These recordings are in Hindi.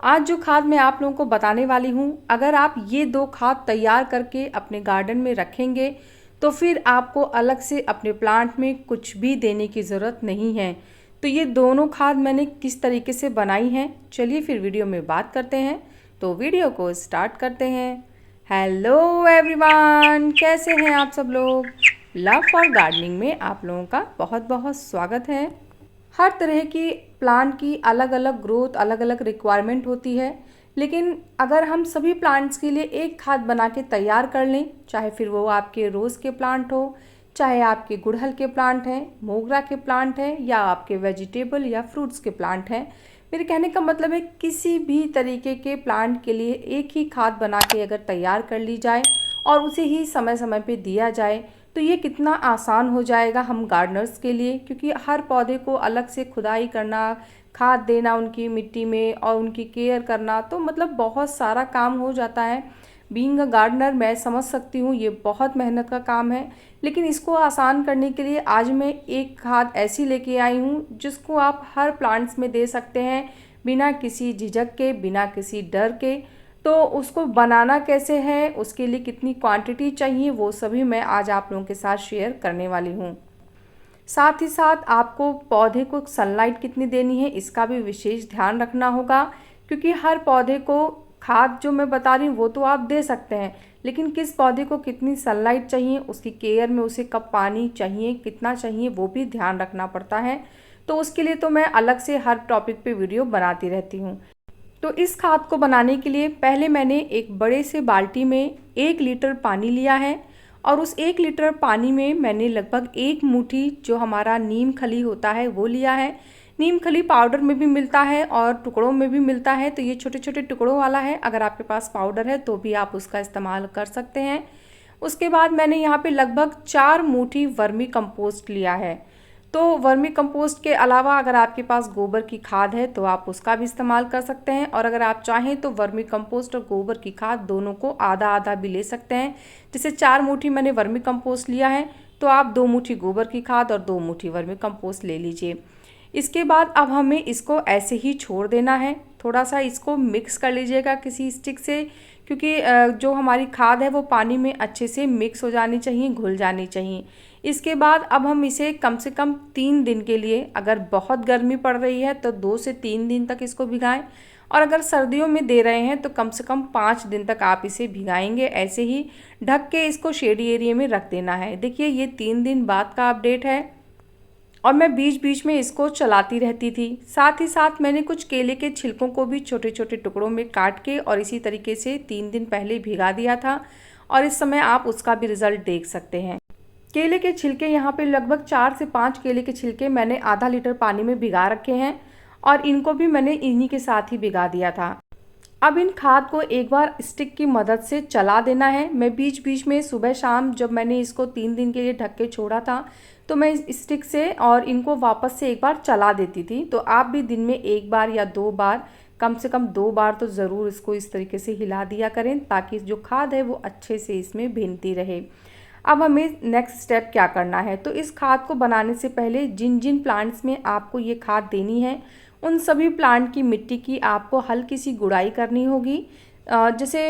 आज जो खाद मैं आप लोगों को बताने वाली हूँ, अगर आप ये 2 खाद तैयार करके अपने गार्डन में रखेंगे तो फिर आपको अलग से अपने प्लांट में कुछ भी देने की ज़रूरत नहीं है। तो ये दोनों खाद मैंने किस तरीके से बनाई हैं, चलिए फिर वीडियो में बात करते हैं। तो वीडियो को स्टार्ट करते हैं। हेलो एवरीवन, कैसे हैं आप सब लोग। लव फॉर गार्डनिंग में आप लोगों का बहुत बहुत स्वागत है। हर तरह की प्लांट की अलग अलग ग्रोथ, अलग अलग रिक्वायरमेंट होती है, लेकिन अगर हम सभी प्लांट्स के लिए एक खाद बना के तैयार कर लें, चाहे फिर वो आपके रोज़ के प्लांट हो, चाहे आपके गुड़हल के प्लांट हैं, मोगरा के प्लांट हैं, या आपके वेजिटेबल या फ्रूट्स के प्लांट हैं, मेरे कहने का मतलब है किसी भी तरीके के प्लांट के लिए एक ही खाद बना के अगर तैयार कर ली जाए और उसे ही समय समय पे दिया जाए तो ये कितना आसान हो जाएगा हम गार्डनर्स के लिए, क्योंकि हर पौधे को अलग से खुदाई करना, खाद देना उनकी मिट्टी में और उनकी केयर करना, तो मतलब बहुत सारा काम हो जाता है। बीइंग अ गार्डनर मैं समझ सकती हूँ ये बहुत मेहनत का काम है, लेकिन इसको आसान करने के लिए आज मैं एक खाद ऐसी लेके आई हूँ जिसको आप हर प्लांट्स में दे सकते हैं, बिना किसी झिझक के, बिना किसी डर के। तो उसको बनाना कैसे है, उसके लिए कितनी क्वांटिटी चाहिए, वो सभी मैं आज आप लोगों के साथ शेयर करने वाली हूँ। साथ ही साथ आपको पौधे को सनलाइट कितनी देनी है इसका भी विशेष ध्यान रखना होगा, क्योंकि हर पौधे को खाद जो मैं बता रही हूँ वो तो आप दे सकते हैं, लेकिन किस पौधे को कितनी सनलाइट चाहिए, उसकी केयर में उसे कब पानी चाहिए, कितना चाहिए, वो भी ध्यान रखना पड़ता है। तो उसके लिए तो मैं अलग से हर टॉपिक पे वीडियो बनाती रहती हूँ। तो इस खाद को बनाने के लिए पहले मैंने एक बड़े से बाल्टी में 1 लीटर पानी लिया है, और उस 1 लीटर पानी में मैंने लगभग 1 मुट्ठी जो हमारा नीम खली होता है वो लिया है। नीम खली पाउडर में भी मिलता है और टुकड़ों में भी मिलता है, तो ये छोटे छोटे टुकड़ों वाला है। अगर आपके पास पाउडर है तो भी आप उसका इस्तेमाल कर सकते हैं। उसके बाद मैंने यहाँ पे लगभग 4 मुट्ठी वर्मी कंपोस्ट लिया है। तो वर्मी कंपोस्ट के अलावा अगर आपके पास गोबर की खाद है तो आप उसका भी इस्तेमाल कर सकते हैं, और अगर आप चाहें तो वर्मी कंपोस्ट और गोबर की खाद दोनों को आधा आधा भी ले सकते हैं। जैसे 4 मुट्ठी मैंने वर्मी कंपोस्ट लिया है तो आप 2 मुट्ठी गोबर की खाद और 2 मुट्ठी वर्मी कंपोस्ट ले लीजिए। इसके बाद अब हमें इसको ऐसे ही छोड़ देना है। थोड़ा सा इसको मिक्स कर लीजिएगा किसी स्टिक से, क्योंकि जो हमारी खाद है वो पानी में अच्छे से मिक्स हो जानी चाहिए, घुल जानी चाहिए। इसके बाद अब हम इसे कम से कम 3 दिन के लिए, अगर बहुत गर्मी पड़ रही है तो 2 से 3 दिन तक इसको भिगाएं, और अगर सर्दियों में दे रहे हैं तो कम से कम 5 दिन तक आप इसे भिगाएंगे। ऐसे ही ढक के इसको शेडी एरिया में रख देना है। देखिए ये 3 दिन बाद का अपडेट है, और मैं बीच बीच में इसको चलाती रहती थी। साथ ही साथ मैंने कुछ केले के छिलकों को भी छोटे छोटे टुकड़ों में काट के और इसी तरीके से 3 दिन पहले भिगा दिया था, और इस समय आप उसका भी रिज़ल्ट देख सकते हैं। केले के छिलके यहाँ पे लगभग 4 से 5 केले के छिलके मैंने आधा लीटर पानी में भिगा रखे हैं, और इनको भी मैंने इन्हीं के साथ ही भिगा दिया था। अब इन खाद को एक बार स्टिक की मदद से चला देना है। मैं बीच बीच में सुबह शाम जब मैंने इसको 3 दिन के लिए ढक के छोड़ा था तो मैं इस स्टिक से और इनको वापस से एक बार चला देती थी। तो आप भी दिन में 1 बार या 2 बार, कम से कम 2 बार तो ज़रूर इसको इस तरीके से हिला दिया करें, ताकि जो खाद है वो अच्छे से इसमें भिनती रहे। अब हमें नेक्स्ट स्टेप क्या करना है, तो इस खाद को बनाने से पहले जिन जिन प्लांट्स में आपको ये खाद देनी है उन सभी प्लांट की मिट्टी की आपको हल्की सी गुड़ाई करनी होगी। जैसे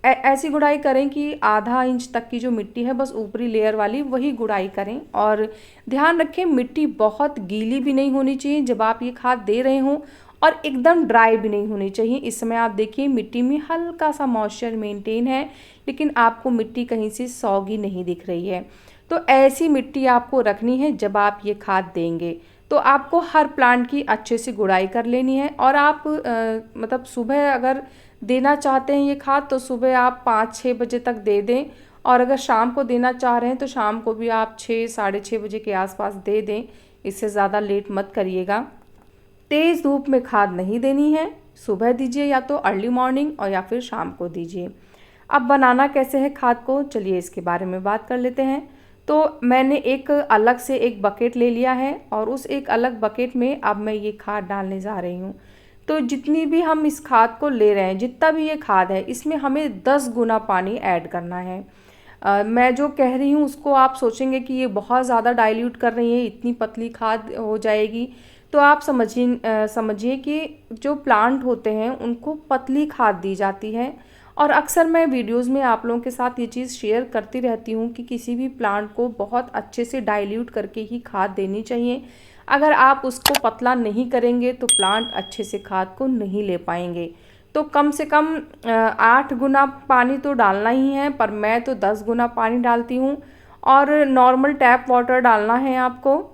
ऐसी गुड़ाई करें कि आधा इंच तक की जो मिट्टी है बस ऊपरी लेयर वाली वही गुड़ाई करें, और ध्यान रखें मिट्टी बहुत गीली भी नहीं होनी चाहिए जब आप ये खाद दे रहे हों, और एकदम ड्राई भी नहीं होनी चाहिए। इस समय आप देखिए मिट्टी में हल्का सा मॉइस्चर मेंटेन है, लेकिन आपको मिट्टी कहीं से सौगी नहीं दिख रही है। तो ऐसी मिट्टी आपको रखनी है जब आप ये खाद देंगे। तो आपको हर प्लांट की अच्छे से गुड़ाई कर लेनी है, और आप मतलब सुबह अगर देना चाहते हैं ये खाद तो सुबह आप 5-6 बजे तक दे दें, और अगर शाम को देना चाह रहे हैं तो शाम को भी आप 6-6:30 बजे के आसपास दे दें। इससे ज़्यादा लेट मत करिएगा। तेज़ धूप में खाद नहीं देनी है, सुबह दीजिए या तो अर्ली मॉर्निंग, और या फिर शाम को दीजिए। अब बनाना कैसे है खाद को, चलिए इसके बारे में बात कर लेते हैं। तो मैंने एक अलग से एक बकेट ले लिया है, और उस एक अलग बकेट में अब मैं ये खाद डालने जा रही हूँ। तो जितनी भी हम इस खाद को ले रहे हैं, जितना भी ये खाद है, इसमें हमें 10 गुना पानी ऐड करना है। मैं जो कह रही हूँ उसको आप सोचेंगे कि ये बहुत ज़्यादा डाइल्यूट कर रही है, इतनी पतली खाद हो जाएगी, तो आप समझिए कि जो प्लांट होते हैं उनको पतली खाद दी जाती है। और अक्सर मैं वीडियोस में आप लोगों के साथ ये चीज़ शेयर करती रहती हूँ कि किसी भी प्लांट को बहुत अच्छे से डाइल्यूट करके ही खाद देनी चाहिए। अगर आप उसको पतला नहीं करेंगे तो प्लांट अच्छे से खाद को नहीं ले पाएंगे। तो कम से कम 8 गुना पानी तो डालना ही है, पर मैं तो 10 गुना पानी डालती हूँ। और नॉर्मल टैप वाटर डालना है आपको।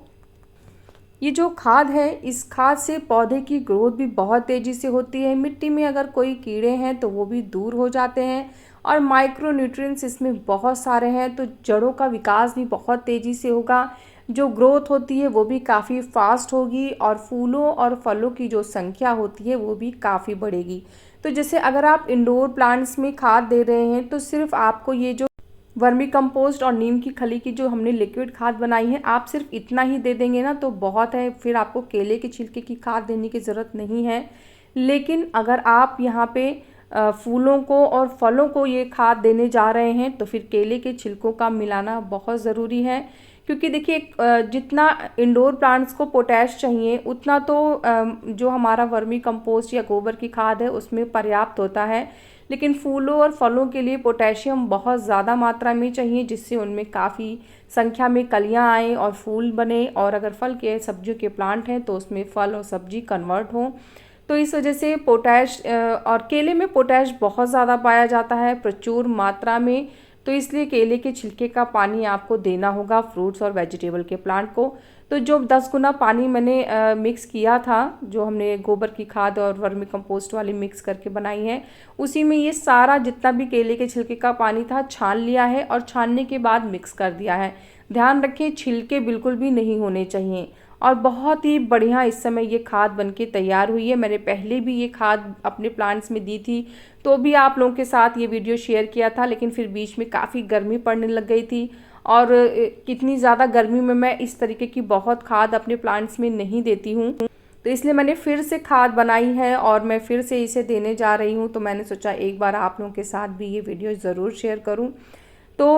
ये जो खाद है, इस खाद से पौधे की ग्रोथ भी बहुत तेज़ी से होती है। मिट्टी में अगर कोई कीड़े हैं तो वो भी दूर हो जाते हैं, और माइक्रो न्यूट्रिएंट्स इसमें बहुत सारे हैं, तो जड़ों का विकास भी बहुत तेज़ी से होगा। जो ग्रोथ होती है वो भी काफ़ी फास्ट होगी, और फूलों और फलों की जो संख्या होती है वो भी काफ़ी बढ़ेगी। तो जैसे अगर आप इंडोर प्लांट्स में खाद दे रहे हैं तो सिर्फ आपको ये जो वर्मी कंपोस्ट और नीम की खली की जो हमने लिक्विड खाद बनाई है, आप सिर्फ इतना ही दे देंगे ना तो बहुत है। फिर आपको केले के छिलके की खाद देने की ज़रूरत नहीं है। लेकिन अगर आप यहाँ पे फूलों को और फलों को ये खाद देने जा रहे हैं तो फिर केले के छिलकों का मिलाना बहुत ज़रूरी है। क्योंकि देखिए जितना इंडोर प्लांट्स को पोटैश चाहिए उतना तो जो हमारा वर्मी कंपोस्ट या गोबर की खाद है उसमें पर्याप्त होता है। लेकिन फूलों और फलों के लिए पोटेशियम बहुत ज़्यादा मात्रा में चाहिए, जिससे उनमें काफ़ी संख्या में कलियां आएँ और फूल बने। और अगर फल के सब्जियों के प्लांट हैं तो उसमें फल और सब्जी कन्वर्ट हो। तो इस वजह से पोटैश और केले में पोटैश बहुत ज़्यादा पाया जाता है, प्रचुर मात्रा में। तो इसलिए केले के छिलके का पानी आपको देना होगा फ्रूट्स और वेजिटेबल के प्लांट को। तो जो 10 गुना पानी मैंने मिक्स किया था, जो हमने गोबर की खाद और वर्मी कंपोस्ट वाली मिक्स करके बनाई है, उसी में ये सारा जितना भी केले के छिलके का पानी था छान लिया है, और छानने के बाद मिक्स कर दिया है। ध्यान रखें छिलके बिल्कुल भी नहीं होने चाहिए। और बहुत ही बढ़िया इस समय ये खाद बनके तैयार हुई है। मैंने पहले भी ये खाद अपने प्लांट्स में दी थी, तो भी आप लोगों के साथ ये वीडियो शेयर किया था, लेकिन फिर बीच में काफ़ी गर्मी पड़ने लग गई थी। और कितनी ज़्यादा गर्मी में मैं इस तरीके की बहुत खाद अपने प्लांट्स में नहीं देती हूँ, तो इसलिए मैंने फिर से खाद बनाई है और मैं फिर से इसे देने जा रही हूँ। तो मैंने सोचा एक बार आप लोगों के साथ भी ये वीडियो ज़रूर शेयर करूँ। तो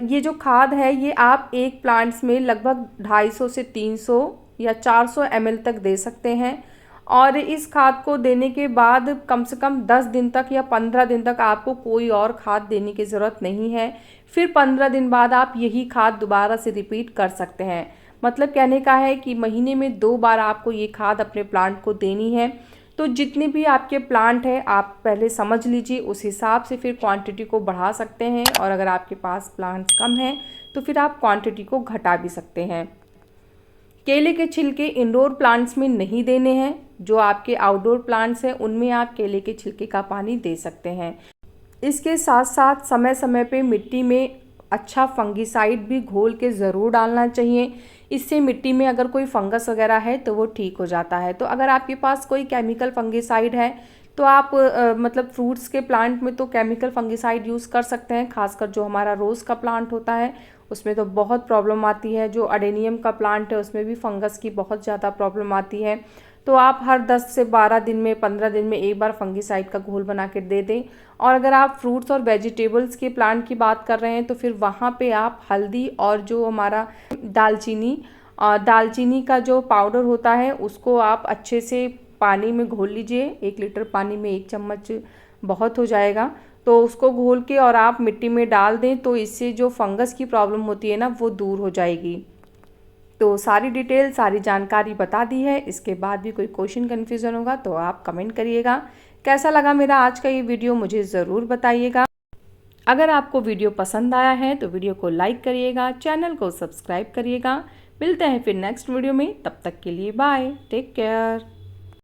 ये जो खाद है ये आप एक प्लांट्स में लगभग 250 से 300 या 400 ml तक दे सकते हैं। और इस खाद को देने के बाद कम से कम 10 दिन तक या 15 दिन तक आपको कोई और खाद देने की ज़रूरत नहीं है। फिर 15 दिन बाद आप यही खाद दोबारा से रिपीट कर सकते हैं। मतलब कहने का है कि महीने में 2 बार आपको ये खाद अपने प्लांट को देनी है। तो जितने भी आपके प्लांट हैं आप पहले समझ लीजिए, उस हिसाब से फिर क्वांटिटी को बढ़ा सकते हैं। और अगर आपके पास प्लांट्स कम हैं तो फिर आप क्वांटिटी को घटा भी सकते हैं। केले के छिलके इंडोर प्लांट्स में नहीं देने हैं, जो आपके आउटडोर प्लांट्स हैं उनमें आप केले के छिलके का पानी दे सकते हैं। इसके साथ साथ समय समय पे मिट्टी में अच्छा फंगिसाइड भी घोल के ज़रूर डालना चाहिए। इससे मिट्टी में अगर कोई फंगस वगैरह है तो वो ठीक हो जाता है। तो अगर आपके पास कोई केमिकल फंगिसाइड है तो आप मतलब फ्रूट्स के प्लांट में तो केमिकल फंगिसाइड यूज़ कर सकते हैं। खासकर जो हमारा रोज़ का प्लांट होता है उसमें तो बहुत प्रॉब्लम आती है। जो अडेनियम का प्लांट है उसमें भी फंगस की बहुत ज़्यादा प्रॉब्लम आती है। तो आप हर 10 से 12 दिन में 15 दिन में एक बार फंगिसाइड का घोल बना के दे दें। और अगर आप फ्रूट्स और वेजिटेबल्स के प्लांट की बात कर रहे हैं तो फिर वहाँ पे आप हल्दी और जो हमारा दालचीनी का जो पाउडर होता है उसको आप अच्छे से पानी में घोल लीजिए। 1 लीटर पानी में 1 चम्मच बहुत हो जाएगा। तो उसको घोल के और आप मिट्टी में डाल दें तो इससे जो फंगस की प्रॉब्लम होती है ना वो दूर हो जाएगी। तो सारी डिटेल सारी जानकारी बता दी है। इसके बाद भी कोई क्वेश्चन कन्फ्यूज़न होगा तो आप कमेंट करिएगा। कैसा लगा मेरा आज का ये वीडियो मुझे ज़रूर बताइएगा। अगर आपको वीडियो पसंद आया है तो वीडियो को लाइक करिएगा, चैनल को सब्सक्राइब करिएगा। मिलते हैं फिर नेक्स्ट वीडियो में, तब तक के लिए बाय, टेक केयर।